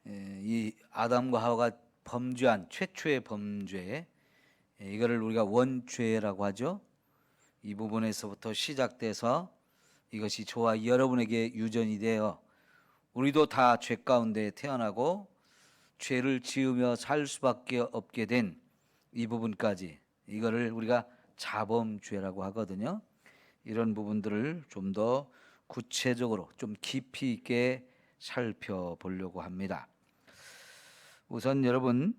이 아담과 하와가 범죄한 최초의 범죄, 이거를 우리가 원죄라고 하죠. 이 부분에서부터 시작돼서 이것이 저와 여러분에게 유전이 되어 우리도 다 죄 가운데 태어나고 죄를 지으며 살 수밖에 없게 된 이 부분까지, 이거를 우리가 자범죄라고 하거든요. 이런 부분들을 좀 더 구체적으로 좀 깊이 있게 살펴보려고 합니다. 우선 여러분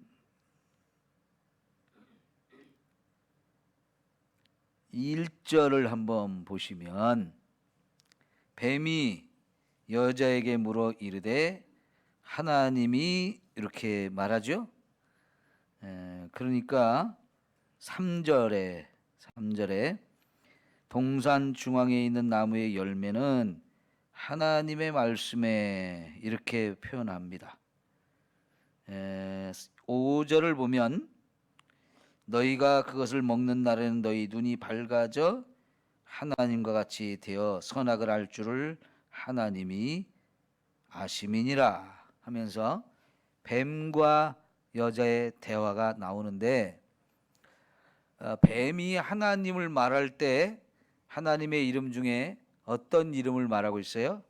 1절을 한번 보시면, 뱀이 여자에게 물어 이르되, 하나님이 이렇게 말하죠. 그러니까 3절에 동산 중앙에 있는 나무의 열매는 하나님의 말씀에, 이렇게 표현합니다. 5절을 보면 너희가 그것을 먹는 날에는 너희 눈이 밝아져 하나님과 같이 되어 선악을 알 줄을 하나님이 아심이니라 하면서 뱀과 여자의 대화가 나오는데, 뱀이 하나님을 말할 때 하나님의 이름 중에 어떤 이름을 말하고 있어요?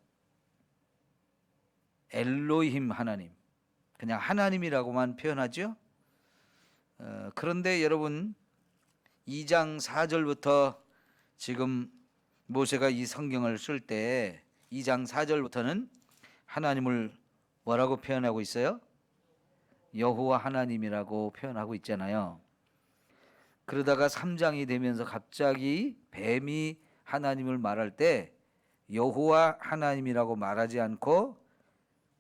엘로힘, 하나님. 그냥 하나님이라고만 표현하죠. 그런데 여러분 2장 4절부터 지금 모세가 이 성경을 쓸 때 2장 4절부터는 하나님을 뭐라고 표현하고 있어요? 여호와 하나님이라고 표현하고 있잖아요. 그러다가 3장이 되면서 갑자기 뱀이 하나님을 말할 때 여호와 하나님이라고 말하지 않고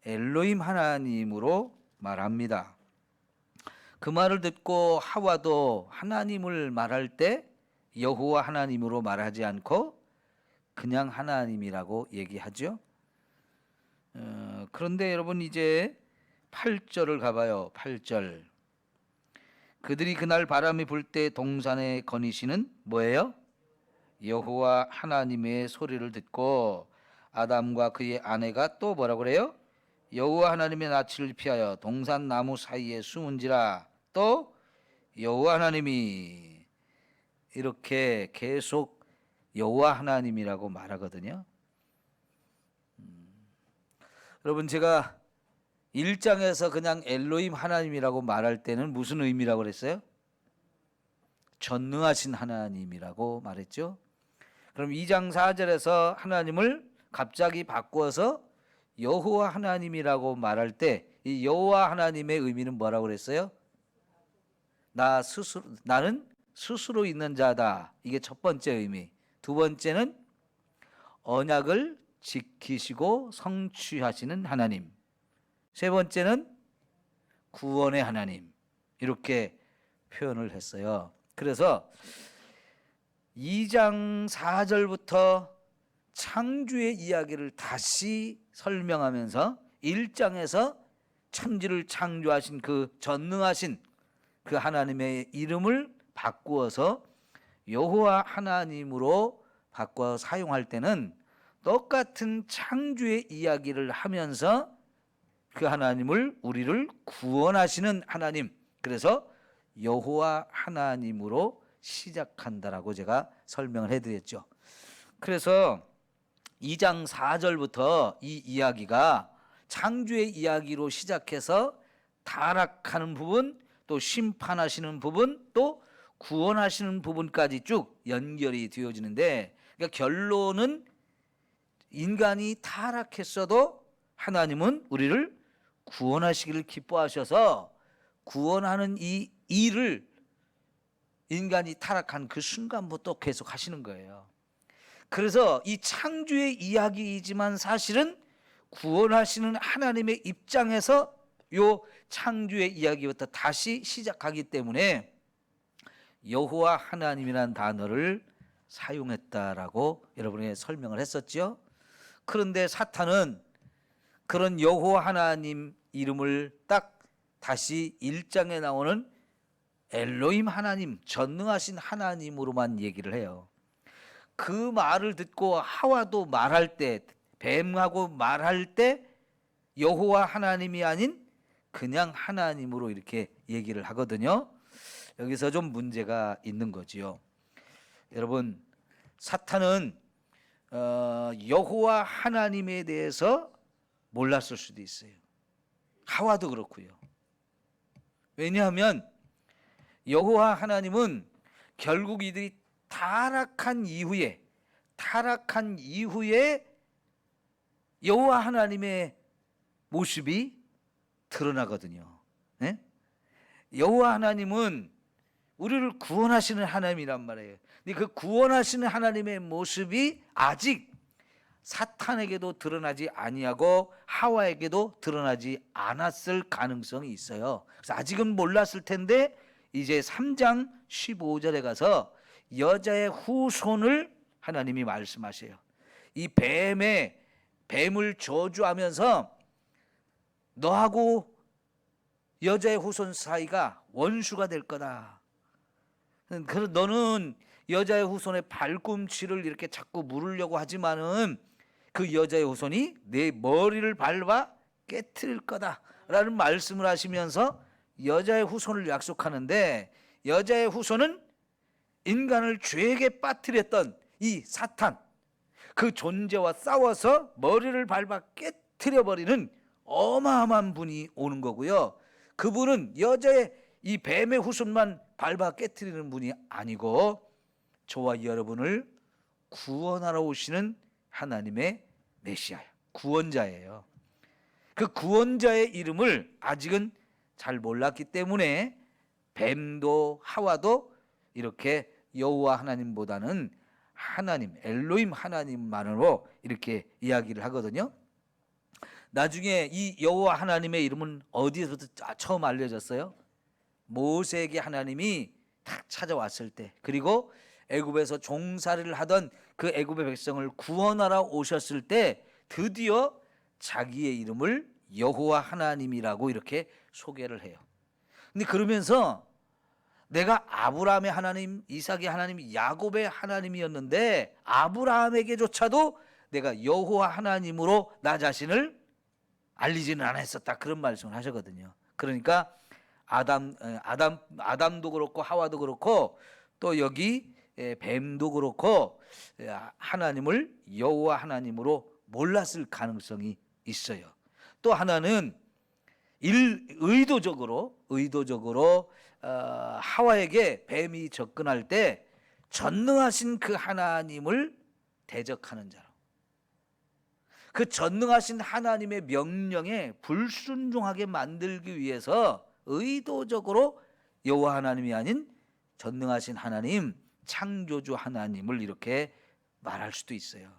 엘로힘 하나님으로 말합니다. 그 말을 듣고 하와도 하나님을 말할 때 여호와 하나님으로 말하지 않고 그냥 하나님이라고 얘기하죠. 그런데 여러분 이제 8절을 가봐요. 8절. 그들이 그날 바람이 불 때 동산에 거니시는 뭐예요? 여호와 하나님의 소리를 듣고 아담과 그의 아내가 또 뭐라고 그래요? 여호와 하나님의 낯을 피하여 동산 나무 사이에 숨은지라. 또 여호와 하나님이, 이렇게 계속 여호와 하나님이라고 말하거든요. 여러분 제가 1장에서 그냥 엘로힘 하나님이라고 말할 때는 무슨 의미라고 그랬어요? 전능하신 하나님이라고 말했죠. 그럼 2장 4절에서 하나님을 갑자기 바꾸어서 여호와 하나님이라고 말할 때 이 여호와 하나님의 의미는 뭐라고 그랬어요? 나는 스스로 있는 자다. 이게 첫 번째 의미. 두 번째는 언약을 지키시고 성취하시는 하나님. 세 번째는 구원의 하나님. 이렇게 표현을 했어요. 그래서 2장 4절부터 창조의 이야기를 다시 설명하면서 1장에서 천지를 창조하신 그 전능하신 그 하나님의 이름을 바꾸어서 여호와 하나님으로 바꿔 사용할 때는 똑같은 창조의 이야기를 하면서 그 하나님을, 우리를 구원하시는 하나님, 그래서 여호와 하나님으로 시작한다라고 제가 설명을 해드렸죠. 그래서 2장 4절부터 이 이야기가 창조의 이야기로 시작해서 타락하는 부분, 또 심판하시는 부분, 또 구원하시는 부분까지 쭉 연결이 되어지는데, 그러니까 결론은 인간이 타락했어도 하나님은 우리를 구원하시기를 기뻐하셔서 구원하는 이 일을 인간이 타락한 그 순간부터 계속 하시는 거예요. 그래서 이 창조의 이야기이지만 사실은 구원하시는 하나님의 입장에서 요 창조의 이야기부터 다시 시작하기 때문에 여호와 하나님이라는 단어를 사용했다라고 여러분에게 설명을 했었죠. 그런데 사탄은 그런 여호와 하나님 이름을 딱 다시 1장에 나오는 엘로힘 하나님, 전능하신 하나님으로만 얘기를 해요. 그 말을 듣고 하와도 말할 때, 뱀하고 말할 때 여호와 하나님이 아닌 그냥 하나님으로 이렇게 얘기를 하거든요. 여기서 좀 문제가 있는 거지요. 여러분, 사탄은 여호와 하나님에 대해서 몰랐을 수도 있어요. 하와도 그렇고요. 왜냐하면 여호와 하나님은 결국 이들이 타락한 이후에 여호와 하나님의 모습이 드러나거든요. 네? 여호와 하나님은 우리를 구원하시는 하나님이란 말이에요. 근데 그 구원하시는 하나님의 모습이 아직 사탄에게도 드러나지 아니하고 하와에게도 드러나지 않았을 가능성이 있어요. 그래서 아직은 몰랐을 텐데 이제 3장 15절에 가서 여자의 후손을 하나님이 말씀하셔요. 이 뱀을 저주하면서 너하고 여자의 후손 사이가 원수가 될 거다. 그래서 너는 여자의 후손의 발꿈치를 이렇게 자꾸 물으려고 하지만은 그 여자의 후손이 내 머리를 밟아 깨트릴 거다라는 말씀을 하시면서 여자의 후손을 약속하는데, 여자의 후손은 인간을 죄에게 빠뜨렸던 이 사탄, 그 존재와 싸워서 머리를 밟아 깨트려 버리는 어마어마한 분이 오는 거고요. 그분은 여자의 이 뱀의 후손만 밟아 깨트리는 분이 아니고 저와 여러분을 구원하러 오시는 하나님의 메시아, 구원자예요. 그 구원자의 이름을 아직은 잘 몰랐기 때문에 뱀도 하와도 이렇게 여호와 하나님보다는 하나님, 엘로힘 하나님만으로 이렇게 이야기를 하거든요. 나중에 이 여호와 하나님의 이름은 어디서부터 처음 알려졌어요? 모세에게 하나님이 탁 찾아왔을 때, 그리고 애굽에서 종살이를 하던 그 애굽의 백성을 구원하러 오셨을 때 드디어 자기의 이름을 여호와 하나님이라고 이렇게 소개를 해요. 근데 그러면서 내가 아브라함의 하나님, 이삭의 하나님, 야곱의 하나님이었는데 아브라함에게조차도 내가 여호와 하나님으로 나 자신을 알리지는 않았었다, 그런 말씀을 하셨거든요. 그러니까 아담도 그렇고 하와도 그렇고 또 여기 뱀도 그렇고 하나님을 여호와 하나님으로 몰랐을 가능성이 있어요. 또 하나는 의도적으로 하와에게 뱀이 접근할 때 전능하신 그 하나님을 대적하는 자로, 그 전능하신 하나님의 명령에 불순종하게 만들기 위해서 의도적으로 여호와 하나님이 아닌 전능하신 하나님, 창조주 하나님을 이렇게 말할 수도 있어요.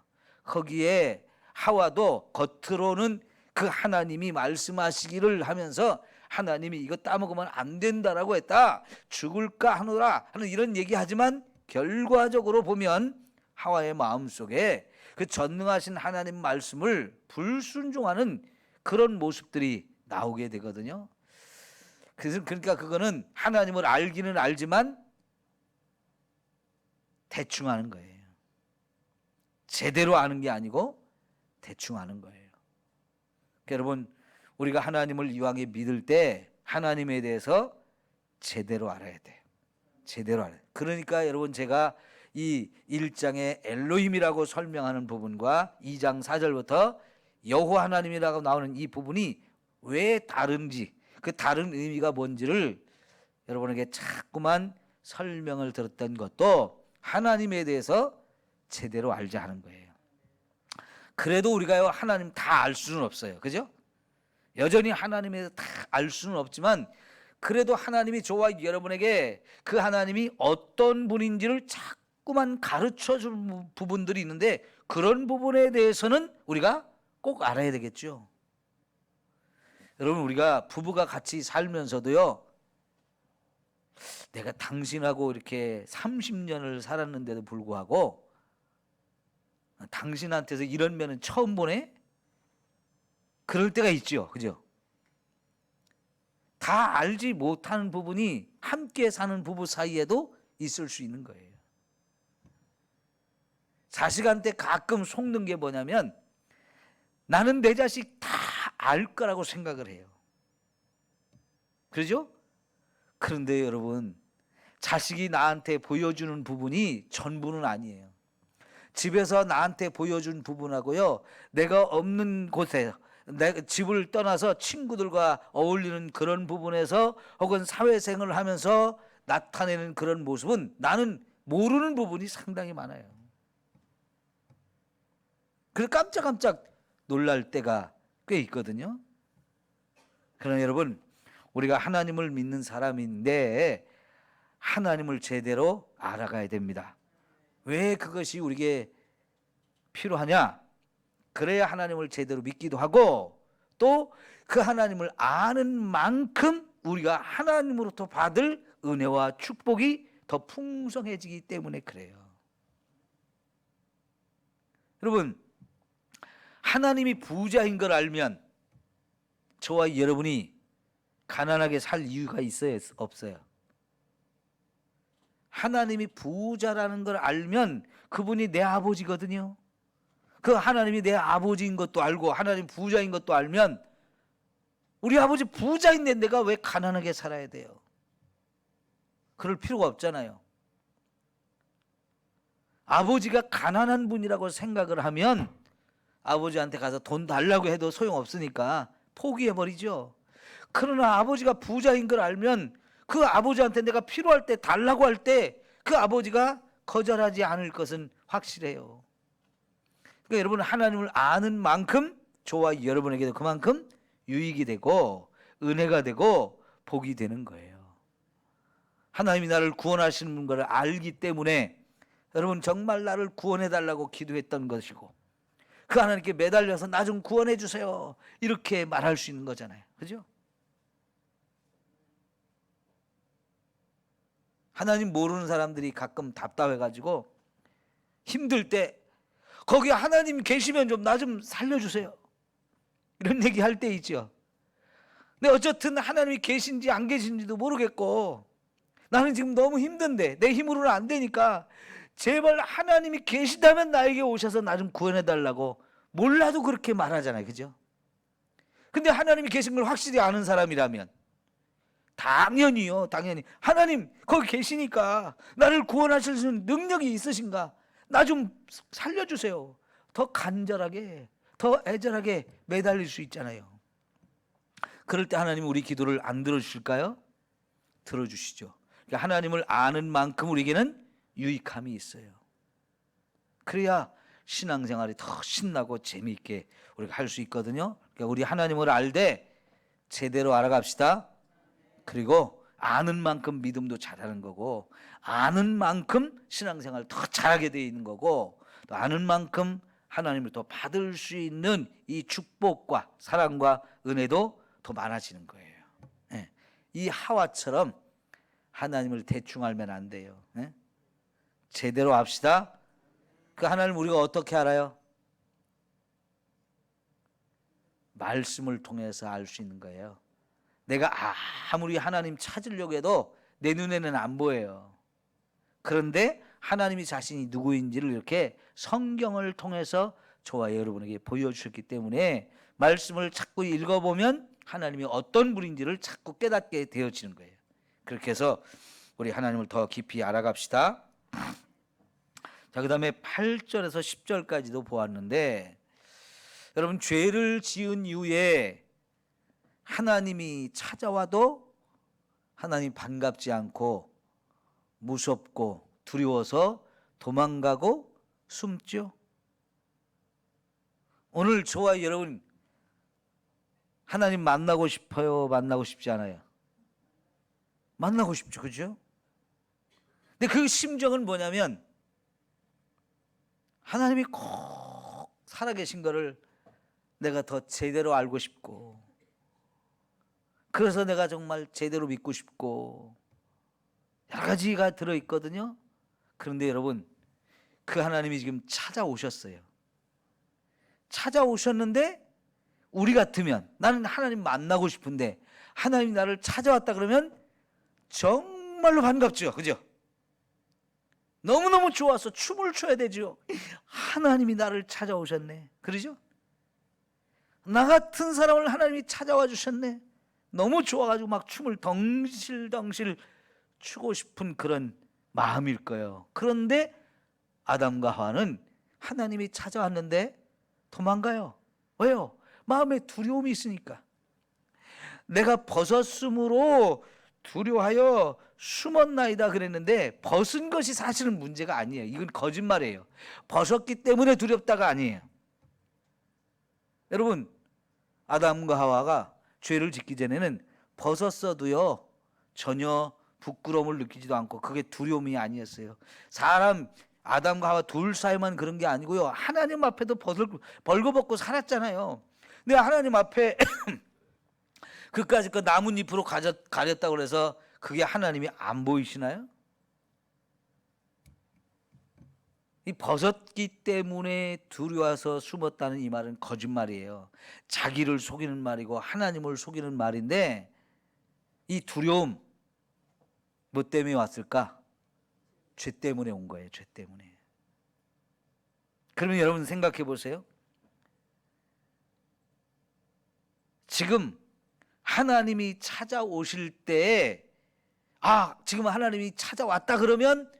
거기에 하와도 겉으로는 그 하나님이 말씀하시기를 하면서 하나님이 이거 따먹으면 안 된다라고 했다, 죽을까 하노라 하는 이런 얘기하지만 결과적으로 보면 하와의 마음속에 그 전능하신 하나님 말씀을 불순종하는 그런 모습들이 나오게 되거든요. 그러니까 그거는 하나님을 알기는 알지만 대충 아는 거예요. 제대로 아는 게 아니고 대충 아는 거예요. 그러니까 여러분, 우리가 하나님을 이왕에 믿을 때 하나님에 대해서 제대로 알아야 돼요. 제대로 알아야 돼요. 그러니까 여러분, 제가 이 1장에 엘로힘이라고 설명하는 부분과 2장 4절부터 여호와 하나님이라고 나오는 이 부분이 왜 다른지, 그 다른 의미가 뭔지를 여러분에게 자꾸만 설명을 들었던 것도 하나님에 대해서 제대로 알자 하는 거예요. 그래도 우리가 하나님 다 알 수는 없어요. 그죠? 여전히 하나님에 대해서 다 알 수는 없지만 그래도 하나님이 저와 여러분에게 그 하나님이 어떤 분인지를 자꾸만 가르쳐 줄 부분들이 있는데, 그런 부분에 대해서는 우리가 꼭 알아야 되겠죠. 여러분, 우리가 부부가 같이 살면서도요, 내가 당신하고 이렇게 30년을 살았는데도 불구하고 당신한테서 이런 면은 처음 보네? 그럴 때가 있죠. 그죠? 다 알지 못하는 부분이 함께 사는 부부 사이에도 있을 수 있는 거예요. 자식한테 가끔 속는 게 뭐냐면 나는 내 자식 다 알 거라고 생각을 해요. 그러죠? 그런데 여러분, 자식이 나한테 보여주는 부분이 전부는 아니에요. 집에서 나한테 보여준 부분하고요, 내가 없는 곳에, 내 집을 떠나서 친구들과 어울리는 그런 부분에서 혹은 사회생활을 하면서 나타내는 그런 모습은 나는 모르는 부분이 상당히 많아요. 그래서 깜짝깜짝 놀랄 때가 꽤 있거든요. 그러나 여러분, 우리가 하나님을 믿는 사람인데 하나님을 제대로 알아가야 됩니다. 왜 그것이 우리에게 필요하냐? 그래야 하나님을 제대로 믿기도 하고, 또 그 하나님을 아는 만큼 우리가 하나님으로부터 받을 은혜와 축복이 더 풍성해지기 때문에 그래요. 여러분, 하나님이 부자인 걸 알면 저와 여러분이 가난하게 살 이유가 있어요, 없어요? 하나님이 부자라는 걸 알면 그분이 내 아버지거든요. 그 하나님이 내 아버지인 것도 알고 하나님 부자인 것도 알면, 우리 아버지 부자인데 내가 왜 가난하게 살아야 돼요? 그럴 필요가 없잖아요. 아버지가 가난한 분이라고 생각을 하면 아버지한테 가서 돈 달라고 해도 소용없으니까 포기해버리죠. 그러나 아버지가 부자인 걸 알면 그 아버지한테 내가 필요할 때 달라고 할 때 그 아버지가 거절하지 않을 것은 확실해요. 그러니까 여러분, 하나님을 아는 만큼 저와 여러분에게도 그만큼 유익이 되고 은혜가 되고 복이 되는 거예요. 하나님이 나를 구원하시는 걸 알기 때문에 여러분, 정말 나를 구원해 달라고 기도했던 것이고, 그 하나님께 매달려서 나 좀 구원해 주세요 이렇게 말할 수 있는 거잖아요. 그죠? 하나님 모르는 사람들이 가끔 답답해가지고 힘들 때 거기 하나님 계시면 좀 나 좀 살려주세요 이런 얘기 할 때 있죠. 근데 어쨌든 하나님이 계신지 안 계신지도 모르겠고 나는 지금 너무 힘든데 내 힘으로는 안 되니까 제발 하나님이 계시다면 나에게 오셔서 나 좀 구원해 달라고 몰라도 그렇게 말하잖아요. 그죠? 근데 하나님이 계신 걸 확실히 아는 사람이라면 당연히요, 당연히 하나님 거기 계시니까 나를 구원하실 수 있는 능력이 있으신가? 나 좀 살려주세요. 더 간절하게, 더 애절하게 매달릴 수 있잖아요. 그럴 때 하나님은 우리 기도를 안 들어주실까요? 들어주시죠. 그러니까 하나님을 아는 만큼 우리에게는 유익함이 있어요. 그래야 신앙생활이 더 신나고 재미있게 우리가 할 수 있거든요. 그러니까 우리 하나님을 알되 제대로 알아갑시다. 그리고 아는 만큼 믿음도 잘하는 거고, 아는 만큼 신앙생활 더 잘하게 되어 있는 거고, 또 아는 만큼 하나님을 더 받을 수 있는 이 축복과 사랑과 은혜도 더 많아지는 거예요. 예. 이 하와처럼 하나님을 대충 알면 안 돼요. 예? 제대로 합시다. 그 하나님을 우리가 어떻게 알아요? 말씀을 통해서 알 수 있는 거예요. 내가 아무리 하나님 찾으려고 해도 내 눈에는 안 보여요. 그런데 하나님이 자신이 누구인지를 이렇게 성경을 통해서 저와 여러분에게 보여주셨기 때문에 말씀을 자꾸 읽어보면 하나님이 어떤 분인지를 자꾸 깨닫게 되어지는 거예요. 그렇게 해서 우리 하나님을 더 깊이 알아갑시다. 자, 그 다음에 8절에서 10절까지도 보았는데, 여러분, 죄를 지은 이후에 하나님이 찾아와도 하나님 반갑지 않고 무섭고 두려워서 도망가고 숨죠. 오늘 저와 여러분 하나님 만나고 싶어요? 만나고 싶지 않아요? 만나고 싶죠. 그죠? 근데 그 심정은 뭐냐면 하나님이 꼭 살아계신 거를 내가 더 제대로 알고 싶고, 그래서 내가 정말 제대로 믿고 싶고 여러 가지가 들어있거든요. 그런데 여러분, 그 하나님이 지금 찾아오셨어요. 찾아오셨는데 우리 같으면, 나는 하나님 만나고 싶은데 하나님이 나를 찾아왔다 그러면 정말로 반갑죠. 그죠? 너무너무 좋아서 춤을 춰야 되죠. 하나님이 나를 찾아오셨네. 그러죠? 나 같은 사람을 하나님이 찾아와 주셨네. 너무 좋아가지고 막 춤을 덩실덩실 추고 싶은 그런 마음일 거예요. 그런데 아담과 하와는 하나님이 찾아왔는데 도망가요. 왜요? 마음에 두려움이 있으니까. 내가 벗었으므로 두려워하여 숨었나이다 그랬는데 벗은 것이 사실은 문제가 아니에요. 이건 거짓말이에요. 벗었기 때문에 두렵다가 아니에요. 여러분, 아담과 하와가 죄를 짓기 전에는 벗었어도요 전혀 부끄러움을 느끼지도 않고 그게 두려움이 아니었어요. 사람 아담과 하와 둘 사이만 그런 게 아니고요, 하나님 앞에도 벌거벗고 살았잖아요. 근데 하나님 앞에 그까짓 거 나뭇잎으로 가렸다고 그래서 그게 하나님이 안 보이시나요? 이 벗었기 때문에 두려워서 숨었다는 이 말은 거짓말이에요. 자기를 속이는 말이고 하나님을 속이는 말인데, 이 두려움 뭐 때문에 왔을까? 죄 때문에 온 거예요. 죄 때문에. 그러면 여러분 생각해 보세요. 지금 하나님이 찾아오실 때, 지금 하나님이 찾아왔다 그러면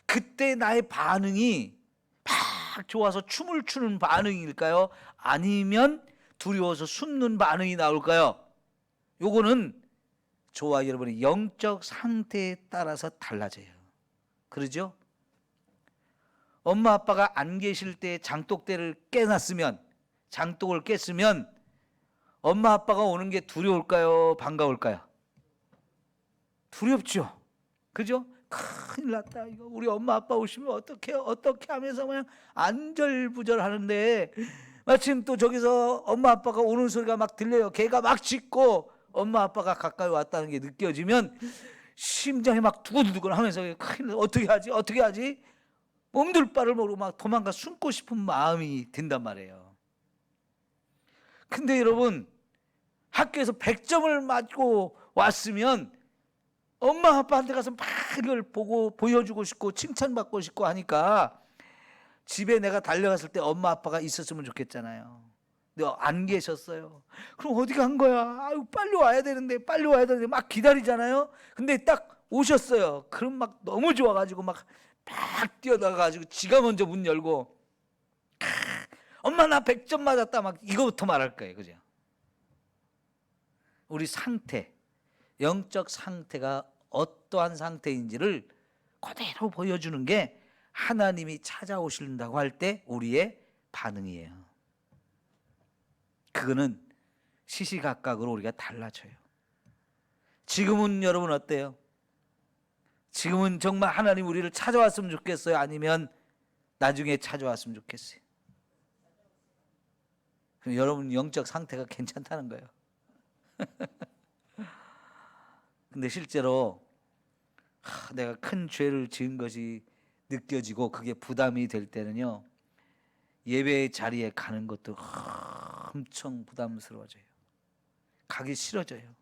그때 나의 반응이 막 좋아서 춤을 추는 반응일까요? 아니면 두려워서 숨는 반응이 나올까요? 요거는 저와 여러분의 영적 상태에 따라서 달라져요. 그러죠? 엄마 아빠가 안 계실 때 장독대를 깨놨으면, 장독을 깼으면 엄마 아빠가 오는 게 두려울까요? 반가울까요? 두렵죠. 그죠? 큰일 났다. 이거 우리 엄마 아빠 오시면 어떻게 하면서 그냥 안절부절 하는데, 마침 또 저기서 엄마 아빠가 오는 소리가 막 들려요. 개가 막 짖고 엄마 아빠가 가까이 왔다는 게 느껴지면 심장이 막 두근두근 하면서 큰일 났다. 어떻게 하지? 몸둘 바를 모르고 막 도망가 숨고 싶은 마음이 든단 말이에요. 근데 여러분, 학교에서 100점을 맞고 왔으면 엄마 아빠한테 가서 막 이걸 보고 보여주고 싶고 칭찬받고 싶고 하니까 집에 내가 달려갔을 때 엄마 아빠가 있었으면 좋겠잖아요. 근데 안 계셨어요. 그럼 어디 간 거야? 아유, 빨리 와야 되는데 막 기다리잖아요. 근데 딱 오셨어요. 그럼 막 너무 좋아가지고 막 뛰어나가가지고 지가 먼저 문 열고 엄마 나 100점 맞았다 막 이거부터 말할 거예요. 그죠? 우리 상태, 영적 상태가 어떠한 상태인지를 그대로 보여주는 게 하나님이 찾아오신다고 할 때 우리의 반응이에요. 그거는 시시각각으로 우리가 달라져요. 지금은 여러분 어때요? 지금은 정말 하나님 우리를 찾아왔으면 좋겠어요? 아니면 나중에 찾아왔으면 좋겠어요? 그럼 여러분 영적 상태가 괜찮다는 거예요. 근데 실제로 내가 큰 죄를 지은 것이 느껴지고 그게 부담이 될 때는요, 예배 자리에 가는 것도 엄청 부담스러워져요. 가기 싫어져요.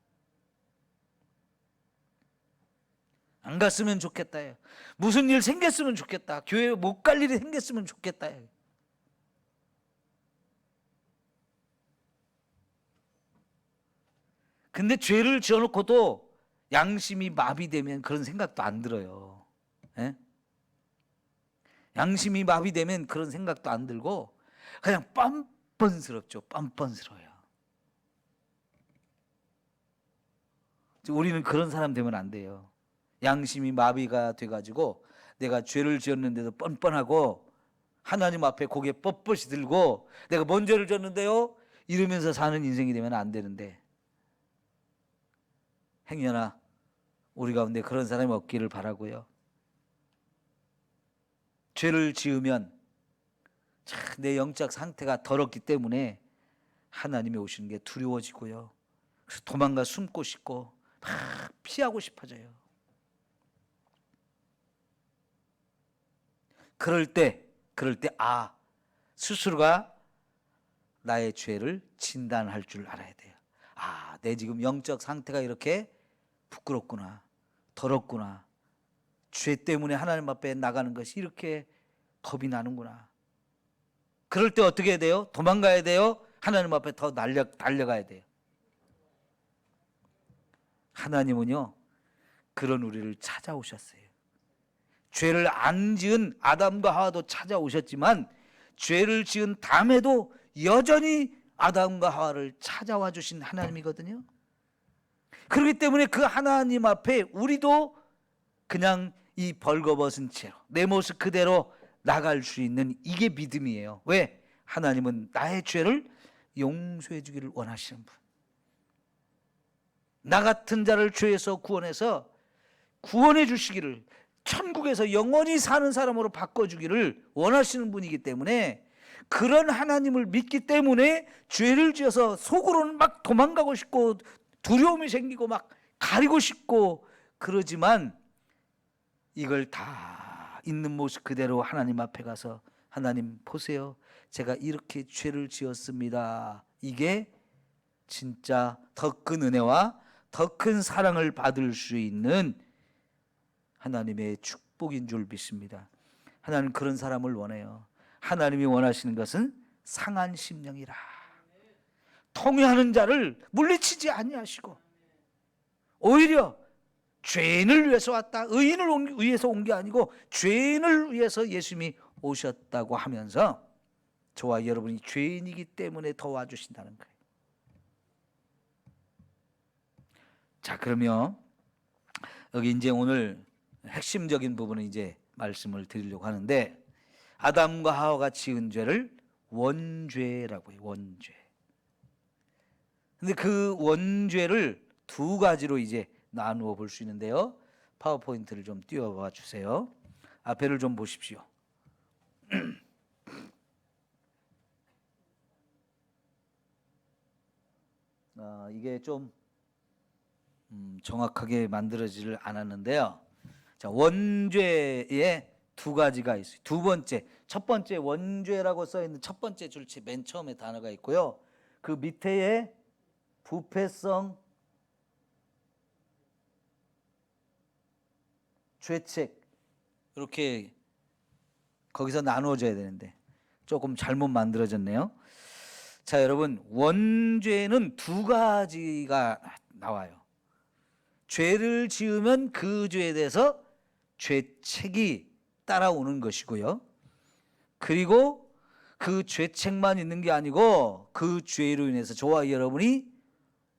안 갔으면 좋겠다. 무슨 일 생겼으면 좋겠다. 교회 못 갈 일이 생겼으면 좋겠다. 근데 죄를 지어놓고도 양심이 마비되면 그런 생각도 안 들어요. 예? 양심이 마비되면 그런 생각도 안 들고 그냥 뻔뻔스럽죠. 뻔뻔스러워요. 우리는 그런 사람 되면 안 돼요. 양심이 마비가 돼가지고 내가 죄를 지었는데도 뻔뻔하고 하나님 앞에 고개 뻣뻣이 들고 내가 뭔 죄를 졌는데요? 이러면서 사는 인생이 되면 안 되는데, 행여나 우리 가운데 그런 사람이 없기를 바라고요. 죄를 지으면 내 영적 상태가 더럽기 때문에 하나님이 오시는 게 두려워지고요. 그래서 도망가 숨고 싶고 막 피하고 싶어져요. 그럴 때 스스로가 나의 죄를 진단할 줄 알아야 돼요. 내 지금 영적 상태가 이렇게 부끄럽구나, 더럽구나, 죄 때문에 하나님 앞에 나가는 것이 이렇게 겁이 나는구나. 그럴 때 어떻게 해야 돼요? 도망가야 돼요? 하나님 앞에 더 달려가야 돼요? 하나님은요 그런 우리를 찾아오셨어요. 죄를 안 지은 아담과 하와도 찾아오셨지만 죄를 지은 다음에도 여전히 아담과 하와를 찾아와 주신 하나님이거든요. 그렇기 때문에 그 하나님 앞에 우리도 그냥 이 벌거벗은 채로 내 모습 그대로 나갈 수 있는 이게 믿음이에요. 왜? 하나님은 나의 죄를 용서해 주기를 원하시는 분. 나 같은 자를 죄에서 구원해서 구원해 주시기를, 천국에서 영원히 사는 사람으로 바꿔주기를 원하시는 분이기 때문에, 그런 하나님을 믿기 때문에 죄를 지어서 속으로는 막 도망가고 싶고 두려움이 생기고 막 가리고 싶고 그러지만, 이걸 다 있는 모습 그대로 하나님 앞에 가서 하나님 보세요, 제가 이렇게 죄를 지었습니다. 이게 진짜 더 큰 은혜와 더 큰 사랑을 받을 수 있는 하나님의 축복인 줄 믿습니다. 하나님 그런 사람을 원해요. 하나님이 원하시는 것은 상한 심령이라. 통회하는 자를 물리치지 아니하시고 오히려 죄인을 위해서 왔다, 의인을 위해서 온 게 아니고 죄인을 위해서 예수님이 오셨다고 하면서 저와 여러분이 죄인이기 때문에 더 와주신다는 거예요. 자, 그러면 여기 이제 오늘 핵심적인 부분은 이제 말씀을 드리려고 하는데, 아담과 하와가 지은 죄를 원죄라고 해요. 원죄. 근데 그 원죄를 두 가지로 이제 나누어 볼 수 있는데요. 파워포인트를 좀 띄워봐 주세요. 앞에를 좀 보십시오. 이게 좀 정확하게 만들어지질 않았는데요. 자, 원죄에 두 가지가 있어요. 두 번째, 첫 번째 원죄라고 써 있는 첫 번째 줄치 맨 처음에 단어가 있고요. 그 밑에에 부패성, 죄책, 이렇게 거기서 나누어져야 되는데 조금 잘못 만들어졌네요. 자, 여러분, 원죄는 두 가지가 나와요. 죄를 지으면 그 죄에 대해서 죄책이 따라오는 것이고요. 그리고 그 죄책만 있는 게 아니고 그 죄로 인해서 저와 여러분이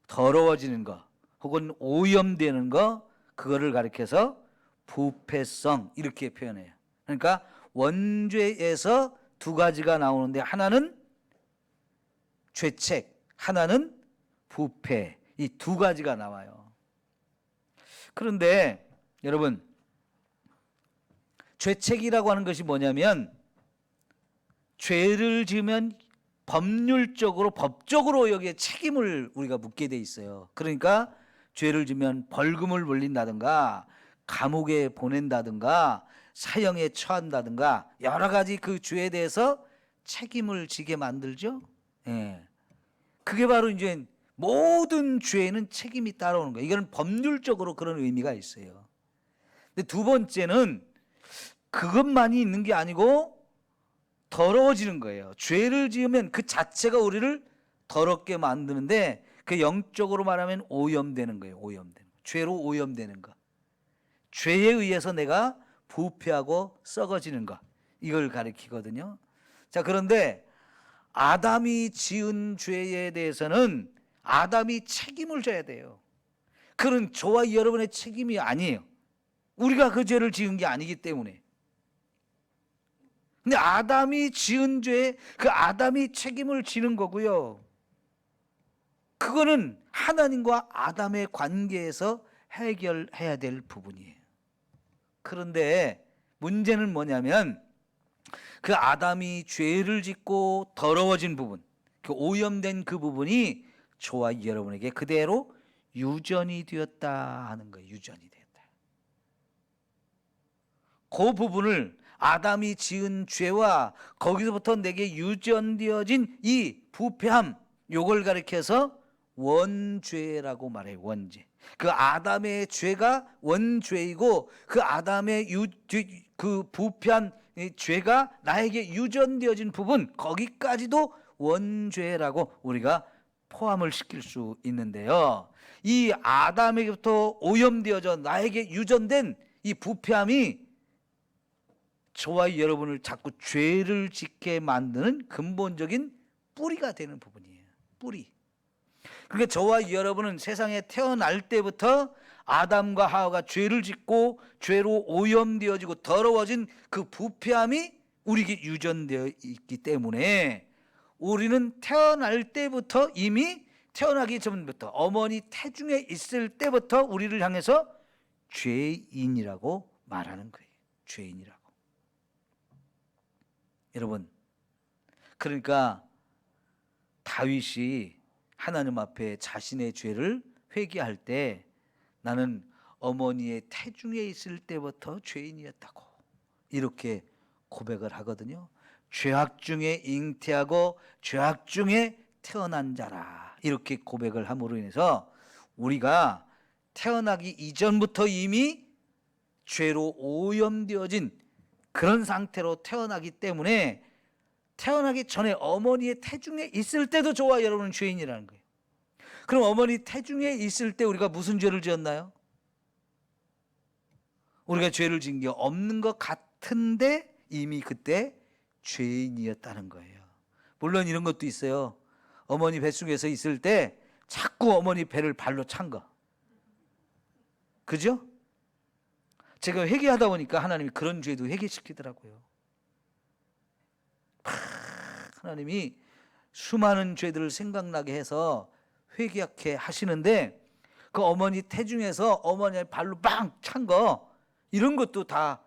더러워지는 것 혹은 오염되는 것, 그거를 가리켜서 부패성 이렇게 표현해요. 그러니까 원죄에서 두 가지가 나오는데, 하나는 죄책, 하나는 부패, 이 두 가지가 나와요. 그런데 여러분, 죄책이라고 하는 것이 뭐냐면, 죄를 지으면 법률적으로, 법적으로 여기에 책임을 우리가 묻게 돼 있어요. 그러니까 죄를 지면 벌금을 물린다든가 감옥에 보낸다든가 사형에 처한다든가 여러 가지 그 죄에 대해서 책임을 지게 만들죠. 예. 그게 바로 이제 모든 죄에는 책임이 따라오는 거예요. 이건 법률적으로 그런 의미가 있어요. 근데 두 번째는 그것만이 있는 게 아니고 더러워지는 거예요. 죄를 지으면 그 자체가 우리를 더럽게 만드는데, 그 영적으로 말하면 오염되는 거예요. 오염되는 거. 죄로 오염되는 거. 죄에 의해서 내가 부패하고 썩어지는 것, 이걸 가리키거든요. 자, 그런데 아담이 지은 죄에 대해서는 아담이 책임을 져야 돼요. 그건 저와 여러분의 책임이 아니에요. 우리가 그 죄를 지은 게 아니기 때문에. 근데 아담이 지은 죄에 그 아담이 책임을 지는 거고요. 그거는 하나님과 아담의 관계에서 해결해야 될 부분이에요. 그런데 문제는 뭐냐면, 그 아담이 죄를 짓고 더러워진 부분, 그 오염된 그 부분이 저와 여러분에게 그대로 유전이 되었다 하는 거예요. 유전이 되었다. 그 부분을, 아담이 지은 죄와 거기서부터 내게 유전되어진 이 부패함, 요걸 가리켜서 원죄라고 말해요. 원죄. 그 아담의 죄가 원죄이고, 그 아담의 그 부패한 죄가 나에게 유전되어진 부분, 거기까지도 원죄라고 우리가 포함을 시킬 수 있는데요. 이 아담에게부터 오염되어져 나에게 유전된 이 부패함이 저와 여러분을 자꾸 죄를 짓게 만드는 근본적인 뿌리가 되는 부분이에요. 뿌리. 그러니까 저와 여러분은 세상에 태어날 때부터 아담과 하와가 죄를 짓고 죄로 오염되어지고 더러워진 그 부패함이 우리에게 유전되어 있기 때문에 우리는 태어날 때부터, 이미 태어나기 전부터, 어머니 태중에 있을 때부터 우리를 향해서 죄인이라고 말하는 거예요. 죄인이라고. 여러분, 그러니까 다윗이 하나님 앞에 자신의 죄를 회개할 때 나는 어머니의 태중에 있을 때부터 죄인이었다고 이렇게 고백을 하거든요. 죄악 중에 잉태하고 죄악 중에 태어난 자라, 이렇게 고백을 함으로 인해서 우리가 태어나기 이전부터 이미 죄로 오염되어진 그런 상태로 태어나기 때문에 태어나기 전에 어머니의 태중에 있을 때도 저와 여러분은 죄인이라는 거예요. 그럼 어머니 태중에 있을 때 우리가 무슨 죄를 지었나요? 우리가 죄를 지은 게 없는 것 같은데 이미 그때 죄인이었다는 거예요. 물론 이런 것도 있어요. 어머니 뱃속에서 있을 때 자꾸 어머니 배를 발로 찬 거. 그죠? 제가 회개하다 보니까 하나님이 그런 죄도 회개시키더라고요. 하나님이 수많은 죄들을 생각나게 해서 회개하게 하시는데 그 어머니 태중에서 어머니의 발로 빵 찬 거, 이런 것도 다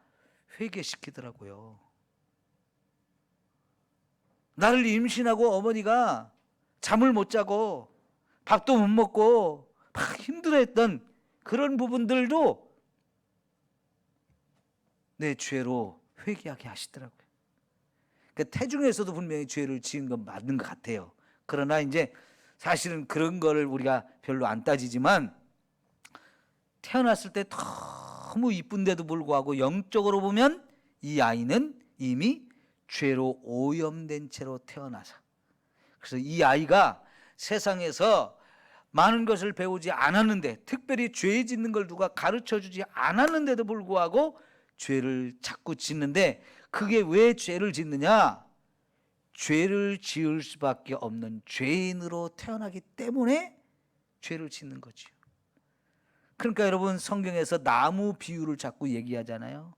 회개시키더라고요. 나를 임신하고 어머니가 잠을 못 자고 밥도 못 먹고 막 힘들어했던 그런 부분들도 내 죄로 회개하게 하시더라고요. 그러니까 태중에서도 분명히 죄를 지은 건 맞는 것 같아요. 그러나 이제 사실은 그런 거를 우리가 별로 안 따지지만 태어났을 때 너무 이쁜데도 불구하고 영적으로 보면 이 아이는 이미 죄로 오염된 채로 태어나서, 그래서 이 아이가 세상에서 많은 것을 배우지 않았는데, 특별히 죄 짓는 걸 누가 가르쳐주지 않았는데도 불구하고 죄를 자꾸 짓는데, 그게 왜 죄를 짓느냐? 죄를 지을 수밖에 없는 죄인으로 태어나기 때문에 죄를 짓는 거죠. 그러니까 여러분, 성경에서 나무 비유를 자꾸 얘기하잖아요.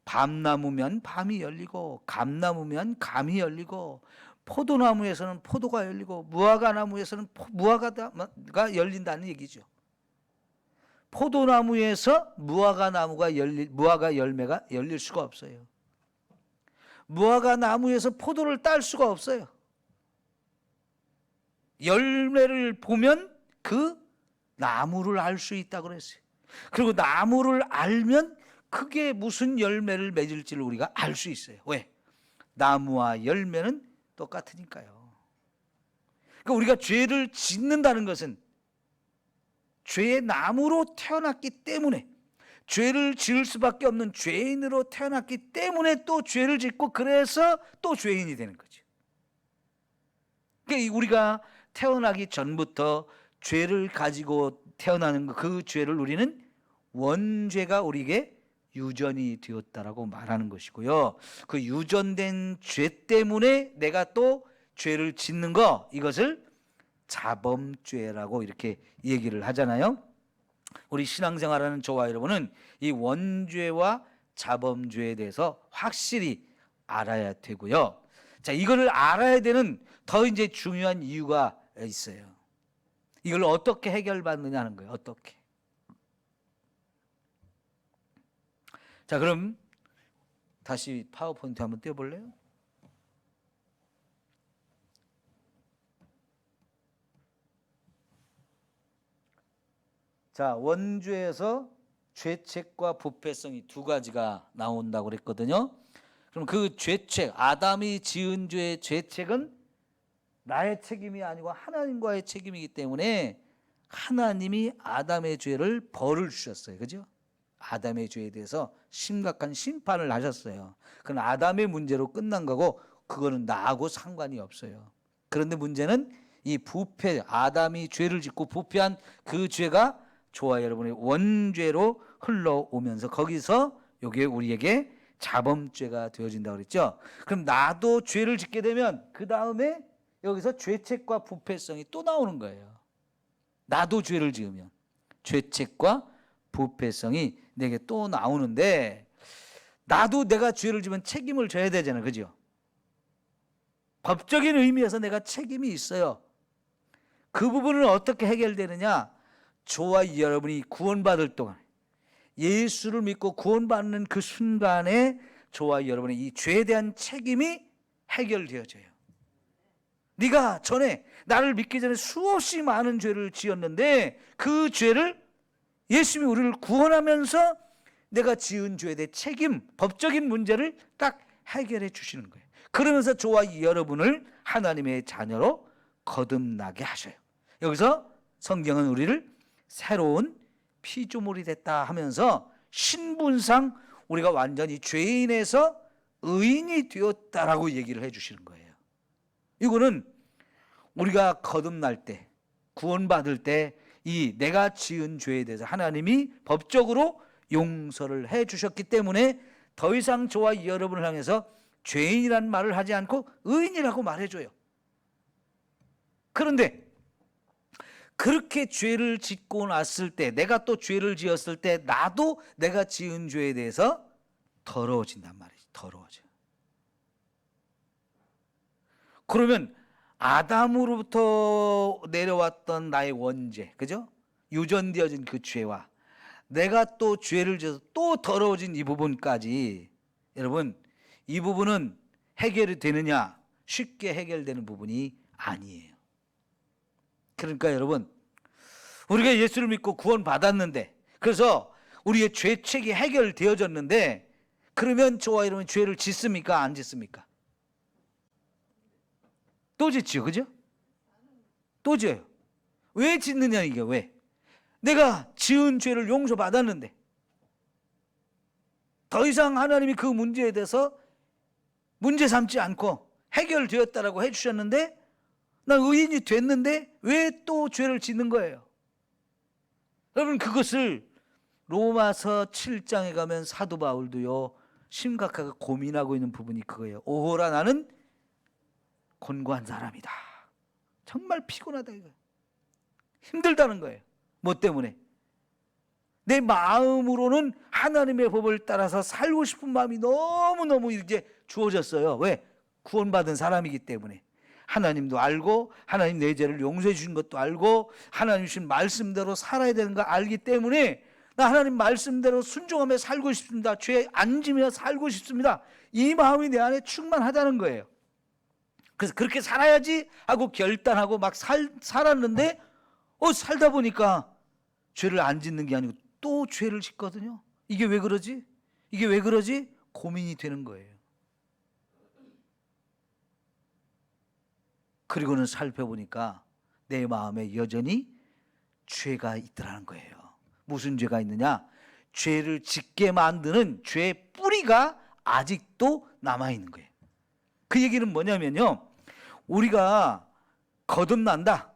밤나무면 밤이 열리고 감나무면 감이 열리고 포도나무에서는 포도가 열리고 무화과나무에서는 무화과가 열린다는 얘기죠. 포도나무에서 무화과 열매가 열릴 수가 없어요. 무화과나무에서 포도를 딸 수가 없어요. 열매를 보면 그 나무를 알 수 있다고 그랬어요. 그리고 나무를 알면 그게 무슨 열매를 맺을지를 우리가 알 수 있어요. 왜? 나무와 열매는 똑같으니까요. 그러니까 우리가 죄를 짓는다는 것은 죄의 나무로 태어났기 때문에, 죄를 지을 수밖에 없는 죄인으로 태어났기 때문에 또 죄를 짓고, 그래서 또 죄인이 되는 거죠. 그러니까 우리가 태어나기 전부터 죄를 가지고 태어나는 그 죄를 우리는 원죄가 우리에게 유전이 되었다라고 말하는 것이고요. 그 유전된 죄 때문에 내가 또 죄를 짓는 거, 이것을 자범죄라고 이렇게 얘기를 하잖아요. 우리 신앙생활하는 저와 여러분은 이 원죄와 자범죄에 대해서 확실히 알아야 되고요. 자, 이거를 알아야 되는 더 이제 중요한 이유가 있어요. 이걸 어떻게 해결받느냐 하는 거예요. 어떻게? 자, 그럼 다시 파워포인트 한번 띄워볼래요? 자, 원죄에서 죄책과 부패성이 두 가지가 나온다고 그랬거든요. 그럼 그 죄책, 아담이 지은 죄의 죄책은 나의 책임이 아니고 하나님과의 책임이기 때문에 하나님이 아담의 죄를 벌을 주셨어요. 그죠? 아담의 죄에 대해서 심각한 심판을 하셨어요. 그건 아담의 문제로 끝난 거고, 그거는 나하고 상관이 없어요. 그런데 문제는 이 부패, 아담이 죄를 짓고 부패한 그 죄가 저와 여러분의 원죄로 흘러오면서 거기서 이게 우리에게 자범죄가 되어진다고 그랬죠. 그럼 나도 죄를 짓게 되면 그 다음에 여기서 죄책과 부패성이 또 나오는 거예요. 나도 죄를 지으면 죄책과 부패성이 내게 또 나오는데, 나도 내가 죄를 지면 책임을 져야 되잖아요. 그죠? 법적인 의미에서 내가 책임이 있어요. 그 부분은 어떻게 해결되느냐? 저와 여러분이 구원받을 동안, 예수를 믿고 구원받는 그 순간에 저와 여러분의 이 죄에 대한 책임이 해결되어져요. 네가 전에, 나를 믿기 전에 수없이 많은 죄를 지었는데 그 죄를 예수님이 우리를 구원하면서 내가 지은 죄에 대해 책임, 법적인 문제를 딱 해결해 주시는 거예요. 그러면서 저와 여러분을 하나님의 자녀로 거듭나게 하셔요. 여기서 성경은 우리를 새로운 피조물이 됐다 하면서 신분상 우리가 완전히 죄인에서 의인이 되었다라고 얘기를 해 주시는 거예요. 이거는 우리가 거듭날 때, 구원받을 때 이 내가 지은 죄에 대해서 하나님이 법적으로 용서를 해 주셨기 때문에 더 이상 저와 여러분을 향해서 죄인이란 말을 하지 않고 의인이라고 말해줘요. 그런데 그렇게 죄를 짓고 났을 때, 내가 또 죄를 지었을 때 나도 내가 지은 죄에 대해서 더러워진단 말이지. 더러워져. 그러면 아담으로부터 내려왔던 나의 원죄, 그죠? 유전되어진 그 죄와 내가 또 죄를 지어서 또 더러워진 이 부분까지, 여러분, 이 부분은 해결이 되느냐? 쉽게 해결되는 부분이 아니에요. 그러니까 여러분, 우리가 예수를 믿고 구원받았는데, 그래서 우리의 죄책이 해결되어졌는데, 그러면 저와 여러분 죄를 짓습니까? 안 짓습니까? 또 짓죠, 그죠? 또 져요. 왜 짓느냐, 이게 왜? 내가 지은 죄를 용서받았는데 더 이상 하나님이 그 문제에 대해서 문제 삼지 않고 해결되었다라고 해주셨는데, 나 의인이 됐는데 왜 또 죄를 짓는 거예요? 여러분, 그것을 로마서 7장에 가면 사도 바울도요 심각하게 고민하고 있는 부분이 그거예요. 오호라, 나는 곤고한 사람이다. 정말 피곤하다, 이거. 힘들다는 거예요. 뭐 때문에? 내 마음으로는 하나님의 법을 따라서 살고 싶은 마음이 너무너무 이제 주어졌어요. 왜? 구원받은 사람이기 때문에. 하나님도 알고, 하나님 내 죄를 용서해 주신 것도 알고, 하나님 주신 말씀대로 살아야 되는 거 알기 때문에, 나 하나님 말씀대로 순종하며 살고 싶습니다. 죄 안 지며 살고 싶습니다. 이 마음이 내 안에 충만하다는 거예요. 그래서 그렇게 살아야지 하고 결단하고 막 살았는데, 살다 보니까 죄를 안 짓는 게 아니고 또 죄를 짓거든요. 이게 왜 그러지? 이게 왜 그러지? 고민이 되는 거예요. 그리고는 살펴보니까 내 마음에 여전히 죄가 있더라는 거예요. 무슨 죄가 있느냐? 죄를 짓게 만드는 죄의 뿌리가 아직도 남아있는 거예요. 그 얘기는 뭐냐면요, 우리가 거듭난다,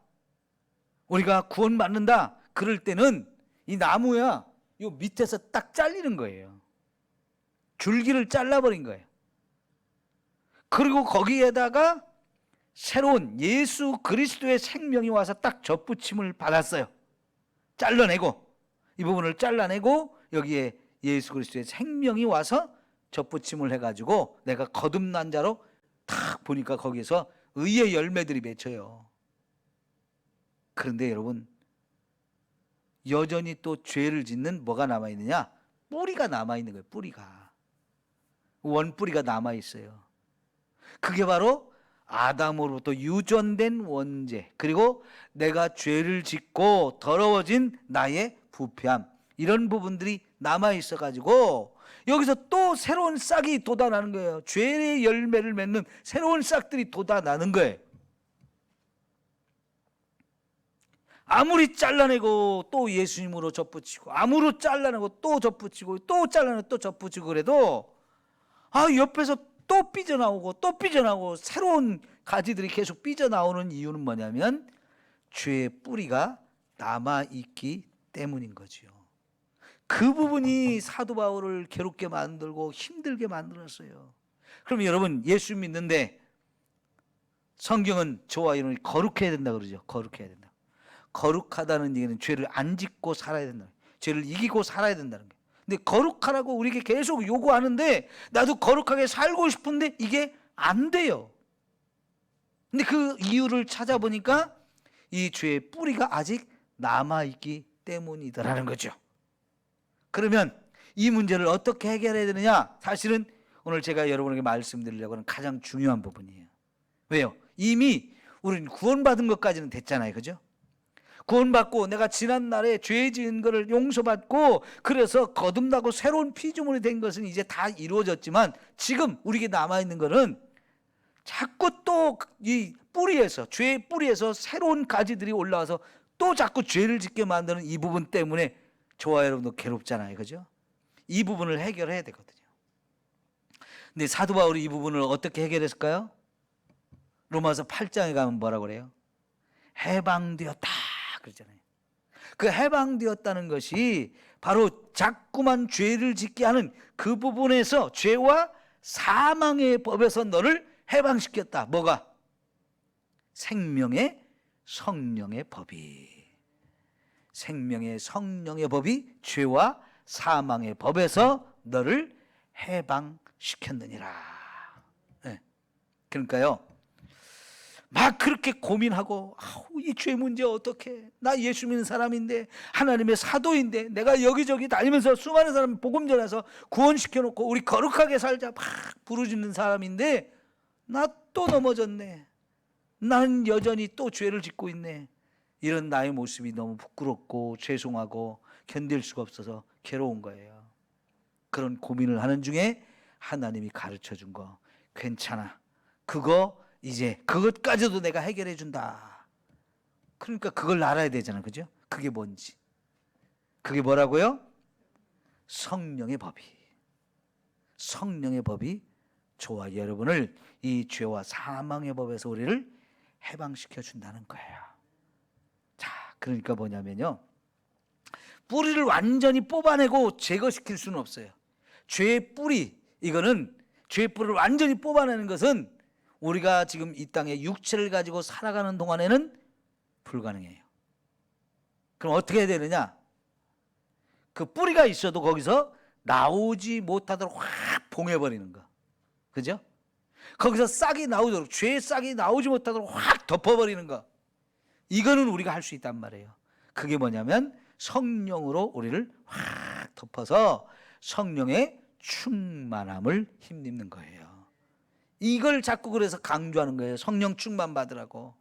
우리가 구원받는다, 그럴 때는 이 나무야, 요 밑에서 딱 잘리는 거예요. 줄기를 잘라버린 거예요. 그리고 거기에다가 새로운 예수 그리스도의 생명이 와서 딱 접붙임을 받았어요. 잘라내고, 이 부분을 잘라내고 여기에 예수 그리스도의 생명이 와서 접붙임을 해가지고 내가 거듭난 자로 딱 보니까 거기에서 의의 열매들이 맺혀요. 그런데 여러분, 여전히 또 죄를 짓는 뭐가 남아있느냐? 뿌리가 남아있는 거예요. 뿌리가. 원뿌리가 남아있어요. 그게 바로 아담으로부터 유전된 원죄, 그리고 내가 죄를 짓고 더러워진 나의 부패함, 이런 부분들이 남아있어 가지고 여기서 또 새로운 싹이 돋아나는 거예요. 죄의 열매를 맺는 새로운 싹들이 돋아나는 거예요. 아무리 잘라내고 또 예수님으로 접붙이고, 아무리 잘라내고 또 접붙이고, 또 잘라내고 또 접붙이고 그래도 옆에서 또 삐져나오고 또 삐져나오고 새로운 가지들이 계속 삐져나오는 이유는 뭐냐면 죄의 뿌리가 남아있기 때문인 거죠. 그 부분이 사도 바울을 괴롭게 만들고 힘들게 만들었어요. 그럼 여러분, 예수 믿는데 성경은 저와 여러분이 거룩해야 된다 그러죠. 거룩해야 된다. 거룩하다는 얘기는 죄를 안 짓고 살아야 된다. 죄를 이기고 살아야 된다는 거예요. 근데 거룩하라고 우리에게 계속 요구하는데 나도 거룩하게 살고 싶은데 이게 안 돼요. 근데 그 이유를 찾아보니까 이 죄의 뿌리가 아직 남아있기 때문이더라는 거죠. 그러면 이 문제를 어떻게 해결해야 되느냐? 사실은 오늘 제가 여러분에게 말씀드리려고 하는 가장 중요한 부분이에요. 왜요? 이미 우리는 구원받은 것까지는 됐잖아요. 그죠? 구원받고 내가 지난날에 죄 지은 것을 용서받고 그래서 거듭나고 새로운 피조물이 된 것은 이제 다 이루어졌지만 지금 우리에게 남아있는 것은 자꾸 또 이 뿌리에서, 죄의 뿌리에서 새로운 가지들이 올라와서 또 자꾸 죄를 짓게 만드는 이 부분 때문에 저와 여러분도 괴롭잖아요. 그죠? 이 부분을 해결해야 되거든요. 근데 사도 바울이 이 부분을 어떻게 해결했을까요? 로마서 8장에 가면 뭐라고 그래요? 해방되었다 그러잖아요. 그 해방되었다는 것이 바로 자꾸만 죄를 짓게 하는 그 부분에서 죄와 사망의 법에서 너를 해방시켰다. 뭐가? 생명의 성령의 법이. 생명의 성령의 법이 죄와 사망의 법에서 너를 해방시켰느니라. 네. 그러니까요, 막 그렇게 고민하고 이 죄 문제 어떻게, 나 예수 믿는 사람인데 하나님의 사도인데 내가 여기저기 다니면서 수많은 사람 복음 전해서 구원시켜놓고 우리 거룩하게 살자 막 부르짖는 사람인데 나 또 넘어졌네, 난 여전히 또 죄를 짓고 있네. 이런 나의 모습이 너무 부끄럽고 죄송하고 견딜 수가 없어서 괴로운 거예요. 그런 고민을 하는 중에 하나님이 가르쳐 준 거, 괜찮아, 그거 이제 그것까지도 내가 해결해 준다. 그러니까 그걸 알아야 되잖아요. 그죠? 그게 뭔지. 그게 뭐라고요? 성령의 법이. 성령의 법이 저와 여러분을 이 죄와 사망의 법에서 우리를 해방시켜 준다는 거예요. 자, 그러니까 뭐냐면요, 뿌리를 완전히 뽑아내고 제거시킬 수는 없어요. 죄의 뿌리, 이거는 죄의 뿌리를 완전히 뽑아내는 것은 우리가 지금 이 땅에 육체를 가지고 살아가는 동안에는 불가능해요. 그럼 어떻게 해야 되느냐? 그 뿌리가 있어도 거기서 나오지 못하도록 확 봉해버리는 거. 그죠? 거기서 싹이 나오도록, 죄의 싹이 나오지 못하도록 확 덮어버리는 거. 이거는 우리가 할 수 있단 말이에요. 그게 뭐냐면 성령으로 우리를 확 덮어서 성령의 충만함을 힘입는 거예요. 이걸 자꾸 그래서 강조하는 거예요. 성령 충만 받으라고.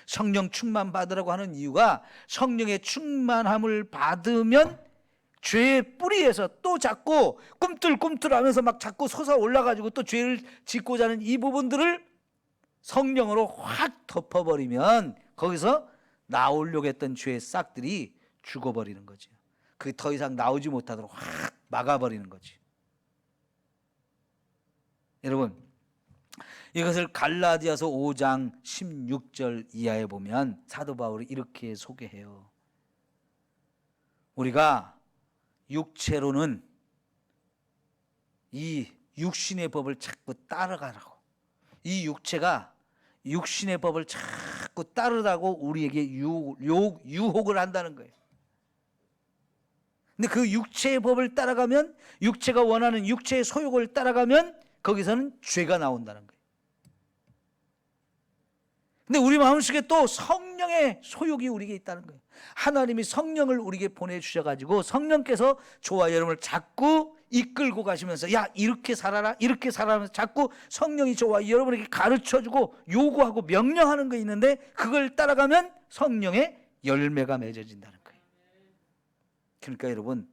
성령 충만 받으라고 하는 이유가 성령의 충만함을 받으면 죄의 뿌리에서 또 자꾸 꿈틀꿈틀하면서 막 자꾸 솟아 올라가지고 또 죄를 짓고자 하는 이 부분들을 성령으로 확 덮어버리면 거기서 나오려고 했던 죄의 싹들이 죽어버리는 거죠. 그게 더 이상 나오지 못하도록 확 막아버리는 거지. 여러분, 이것을 갈라디아서 5장 16절 이하에 보면 사도 바울이 이렇게 소개해요. 우리가 육체로는 이 육신의 법을 자꾸 따라가라고, 이 육체가 육신의 법을 자꾸 따르라고 우리에게 유혹을 한다는 거예요. 근데 그 육체의 법을 따라가면, 육체가 원하는 육체의 소욕을 따라가면 거기서는 죄가 나온다는 거예요. 근데 우리 마음속에 또 성령의 소욕이 우리에게 있다는 거예요. 하나님이 성령을 우리에게 보내주셔가지고 성령께서 저와 여러분을 자꾸 이끌고 가시면서 야, 이렇게 살아라, 이렇게 살아라면서 자꾸 성령이 저와 여러분에게 가르쳐주고 요구하고 명령하는 거 있는데 그걸 따라가면 성령의 열매가 맺어진다는 거예요. 그러니까 여러분,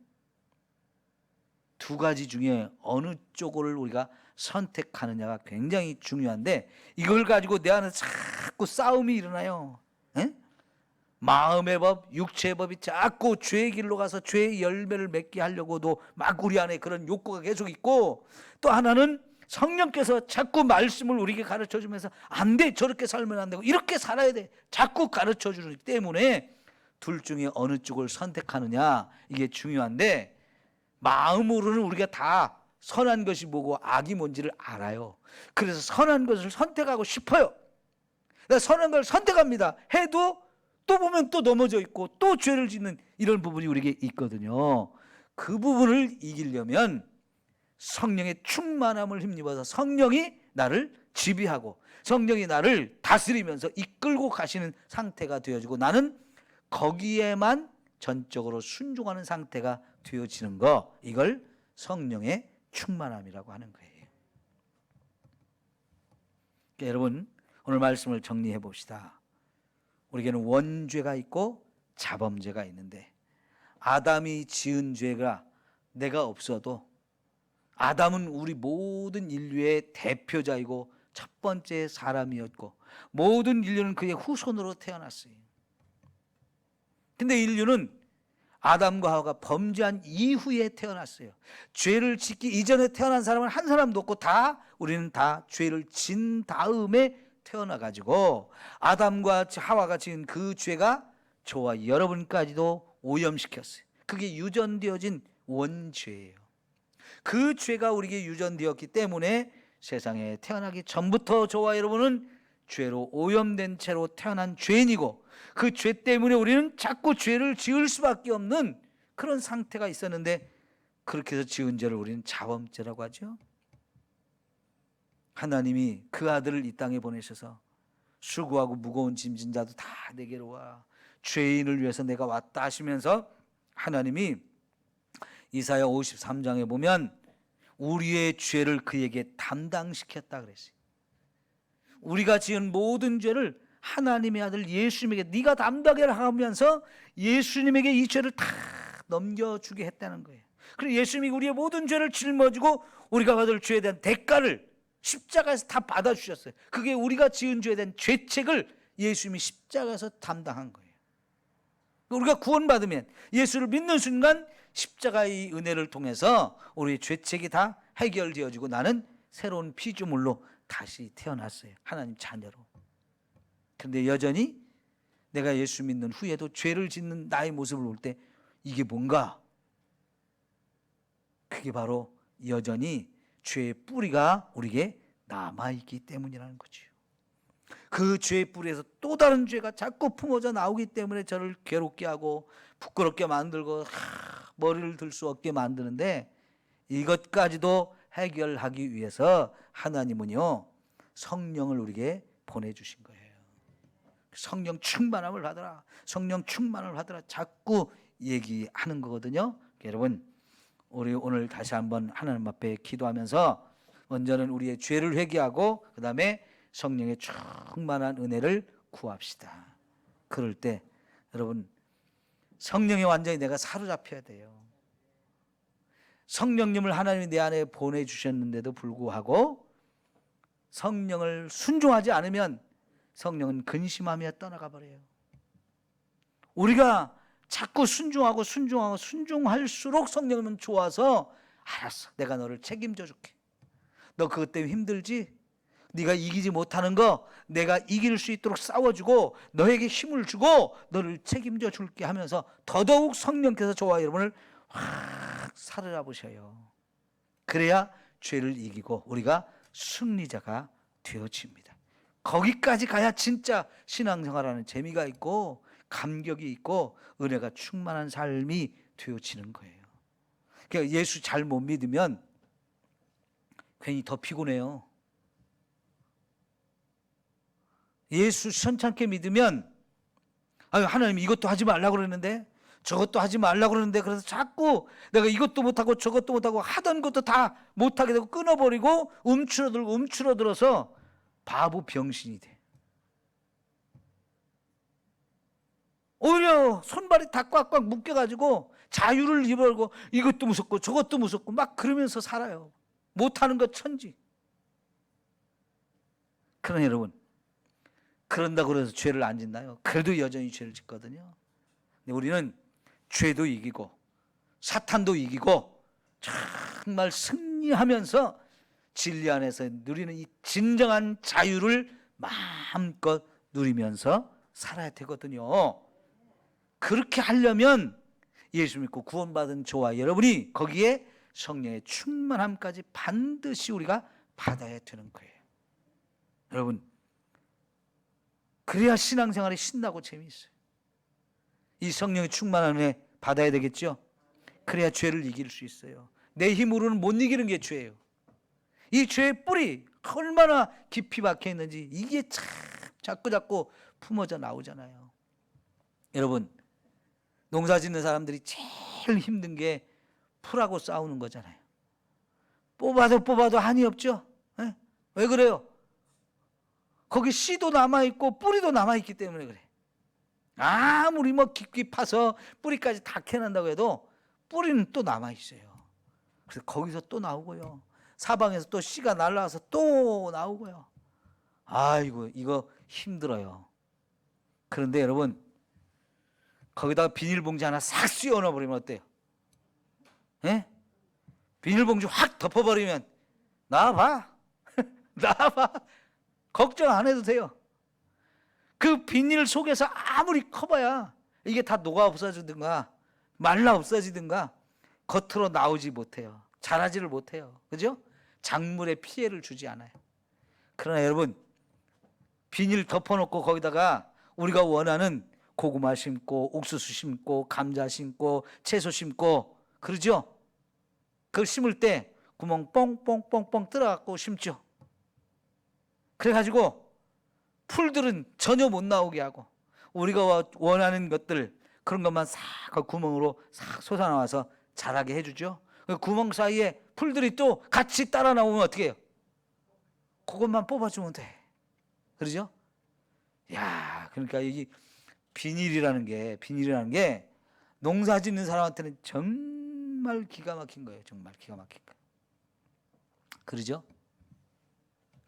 두 가지 중에 어느 쪽을 우리가 선택하느냐가 굉장히 중요한데 이걸 가지고 내 안에 자꾸 싸움이 일어나요. 에? 마음의 법, 육체의 법이 자꾸 죄의 길로 가서 죄의 열매를 맺게 하려고도 막 우리 안에 그런 욕구가 계속 있고, 또 하나는 성령께서 자꾸 말씀을 우리에게 가르쳐 주면서 안 돼, 저렇게 살면 안 되고 이렇게 살아야 돼, 자꾸 가르쳐 주기 때문에 둘 중에 어느 쪽을 선택하느냐, 이게 중요한데, 마음으로는 우리가 다 선한 것이 뭐고 악이 뭔지를 알아요. 그래서 선한 것을 선택하고 싶어요. 선한 걸 선택합니다. 해도 또 보면 또 넘어져 있고 또 죄를 짓는 이런 부분이 우리에게 있거든요. 그 부분을 이기려면 성령의 충만함을 힘입어서 성령이 나를 지배하고 성령이 나를 다스리면서 이끌고 가시는 상태가 되어지고, 나는 거기에만 전적으로 순종하는 상태가 되어지는 거, 이걸 성령의 충만함이라고 하는 거예요. 그러니까 여러분, 오늘 말씀을 정리해 봅시다. 우리에게는 원죄가 있고 자범죄가 있는데, 아담이 지은 죄가 내가 없어도, 아담은 우리 모든 인류의 대표자이고 첫 번째 사람이었고 모든 인류는 그의 후손으로 태어났어요. 근데 인류는 아담과 하와가 범죄한 이후에 태어났어요. 죄를 짓기 이전에 태어난 사람은 한 사람도 없고 우리는 다 죄를 진 다음에 태어나가지고 아담과 하와가 지은 그 죄가 저와 여러분까지도 오염시켰어요. 그게 유전되어진 원죄예요. 그 죄가 우리에게 유전되었기 때문에 세상에 태어나기 전부터 저와 여러분은 죄로 오염된 채로 태어난 죄인이고, 그 죄 때문에 우리는 자꾸 죄를 지을 수밖에 없는 그런 상태가 있었는데, 그렇게 해서 지은 죄를 우리는 자범죄라고 하죠. 하나님이 그 아들을 이 땅에 보내셔서 수고하고 무거운 짐진 자도 다 내게로 와, 죄인을 위해서 내가 왔다 하시면서, 하나님이 이사야 53장에 보면 우리의 죄를 그에게 담당시켰다 그랬어요. 우리가 지은 모든 죄를 하나님의 아들 예수님에게 네가 담당해라 하면서 예수님에게 이 죄를 다 넘겨주게 했다는 거예요. 그리고 예수님이 우리의 모든 죄를 짊어지고 우리가 받을 죄에 대한 대가를 십자가에서 다 받아주셨어요. 그게 우리가 지은 죄에 대한 죄책을 예수님이 십자가에서 담당한 거예요. 우리가 구원받으면, 예수를 믿는 순간 십자가의 은혜를 통해서 우리의 죄책이 다 해결되어지고 나는 새로운 피조물로 다시 태어났어요. 하나님 자녀로. 그런데 여전히 내가 예수 믿는 후에도 죄를 짓는 나의 모습을 볼 때 이게 뭔가? 그게 바로 여전히 죄의 뿌리가 우리에게 남아있기 때문이라는 거죠. 그 죄의 뿌리에서 또 다른 죄가 자꾸 품어져 나오기 때문에 저를 괴롭게 하고 부끄럽게 만들고 머리를 들 수 없게 만드는데, 이것까지도 해결하기 위해서 하나님은요 성령을 우리에게 보내주신 거예요. 성령 충만함을 받으라, 성령 충만함을 받으라, 자꾸 얘기하는 거거든요. 여러분, 우리 오늘 다시 한번 하나님 앞에 기도하면서 먼저는 우리의 죄를 회개하고 그 다음에 성령의 충만한 은혜를 구합시다. 그럴 때 여러분, 성령에 완전히 내가 사로잡혀야 돼요. 성령님을 하나님이 내 안에 보내주셨는데도 불구하고 성령을 순종하지 않으면 성령은 근심하며 떠나가 버려요. 우리가 자꾸 순종할수록 성령은 좋아서, 알았어, 내가 너를 책임져 줄게. 너 그것 때문에 힘들지? 네가 이기지 못하는 거 내가 이길 수 있도록 싸워주고 너에게 힘을 주고 너를 책임져 줄게 하면서 더더욱 성령께서 저와 여러분을 확 사로잡으셔요. 그래야 죄를 이기고 우리가 승리자가 되어집니다. 거기까지 가야 진짜 신앙생활하는 재미가 있고 감격이 있고 은혜가 충만한 삶이 되어지는 거예요. 그러니까 예수 잘 못 믿으면 괜히 더 피곤해요. 예수 선창게 믿으면, 하나님 이것도 하지 말라고 그러는데 저것도 하지 말라고 그러는데, 그래서 자꾸 내가 이것도 못하고 저것도 못하고 하던 것도 다 못하게 되고 끊어버리고 움츠러들어서 바보 병신이 돼. 오히려 손발이 다 꽉꽉 묶여가지고 자유를 잃어버리고 이것도 무섭고 저것도 무섭고 막 그러면서 살아요. 못하는 것 천지. 그러나 여러분, 그런다고 해서 죄를 안 짓나요? 그래도 여전히 죄를 짓거든요. 근데 우리는 죄도 이기고 사탄도 이기고 정말 승리하면서 진리 안에서 누리는 이 진정한 자유를 마음껏 누리면서 살아야 되거든요. 그렇게 하려면 예수 믿고 구원받은 저와 여러분이 거기에 성령의 충만함까지 반드시 우리가 받아야 되는 거예요. 여러분, 그래야 신앙생활이 신나고 재미있어요. 이 성령의 충만함에 받아야 되겠죠. 그래야 죄를 이길 수 있어요. 내 힘으로는 못 이기는 게 죄예요. 이 죄의 뿌리 얼마나 깊이 박혀 있는지 이게 참 자꾸 품어져 나오잖아요. 여러분, 농사 짓는 사람들이 제일 힘든 게 풀하고 싸우는 거잖아요. 뽑아도 한이 없죠. 에? 왜 그래요? 거기 씨도 남아있고 뿌리도 남아있기 때문에 그래. 아무리 뭐 깊이 파서 뿌리까지 다 캐낸다고 해도 뿌리는 또 남아있어요. 그래서 거기서 또 나오고요. 사방에서 또 씨가 날라와서 또 나오고요. 아이고, 이거 힘들어요. 그런데 여러분, 거기다가 비닐봉지 하나 싹 씌워 넣어버리면 어때요? 예? 비닐봉지 확 덮어버리면 나와봐. 나와봐. 걱정 안 해도 돼요. 그 비닐 속에서 아무리 커봐야 이게 다 녹아 없어지든가 말라 없어지든가 겉으로 나오지 못해요. 자라지를 못해요. 그죠? 작물에 피해를 주지 않아요. 그러나 여러분, 비닐 덮어놓고 거기다가 우리가 원하는 고구마 심고 옥수수 심고 감자 심고 채소 심고 그러죠? 그걸 심을 때 구멍 뻥뻥뻥뻥 뚫어갖고 심죠. 그래가지고 풀들은 전혀 못 나오게 하고 우리가 원하는 것들 그런 것만 싹 구멍으로 싹 솟아나와서 자라게 해주죠. 그 구멍 사이에 풀들이 또 같이 따라 나오면 어떻게 해요? 그것만 뽑아주면 돼. 그러죠? 야, 그러니까 이 비닐이라는 게 농사 짓는 사람한테는 정말 기가 막힌 거예요. 정말 기가 막힌 거예요. 그러죠?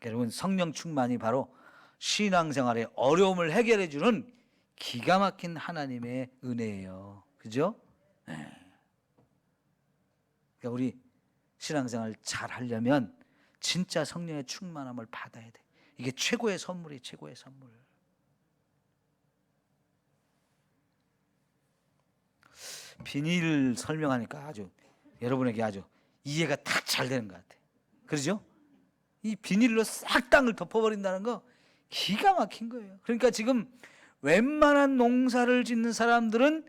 여러분, 성령 충만이 바로 신앙생활의 어려움을 해결해 주는 기가 막힌 하나님의 은혜예요. 그죠? 네. 그러니까 우리 신앙생활 잘 하려면 진짜 성령의 충만함을 받아야 돼. 이게 최고의 선물이 최고의 선물. 비닐 설명하니까 아주 여러분에게 아주 이해가 딱 잘 되는 것 같아요. 그러죠? 이 비닐로 싹 땅을 덮어버린다는 거 기가 막힌 거예요. 그러니까 지금 웬만한 농사를 짓는 사람들은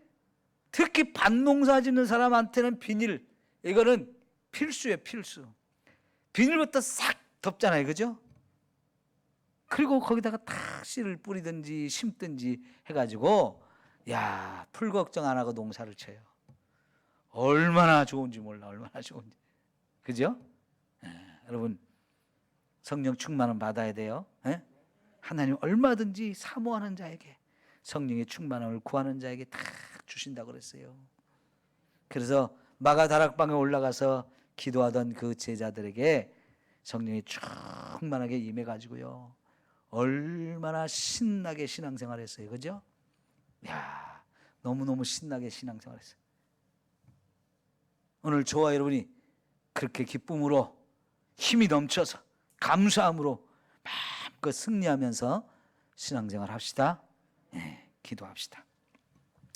특히 밭농사 짓는 사람한테는 비닐, 이거는 필수예요. 필수. 비닐부터 싹 덮잖아요. 그죠? 그리고 거기다가 다 씨를 뿌리든지 심든지 해가지고 야, 풀 걱정 안 하고 농사를 쳐요. 얼마나 좋은지 몰라. 얼마나 좋은지. 그죠? 여러분, 성령 충만은 받아야 돼요. 하나님 얼마든지 사모하는 자에게 성령의 충만함을 구하는 자에게 다 주신다고 그랬어요. 그래서 마가다락방에 올라가서 기도하던 그 제자들에게 성령이 충만하게 임해가지고요, 얼마나 신나게 신앙생활했어요. 그죠? 야, 너무너무 신나게 신앙생활했어요. 오늘 저와 여러분이 그렇게 기쁨으로 힘이 넘쳐서 감사함으로 마음껏 승리하면서 신앙생활 합시다. 기도합시다.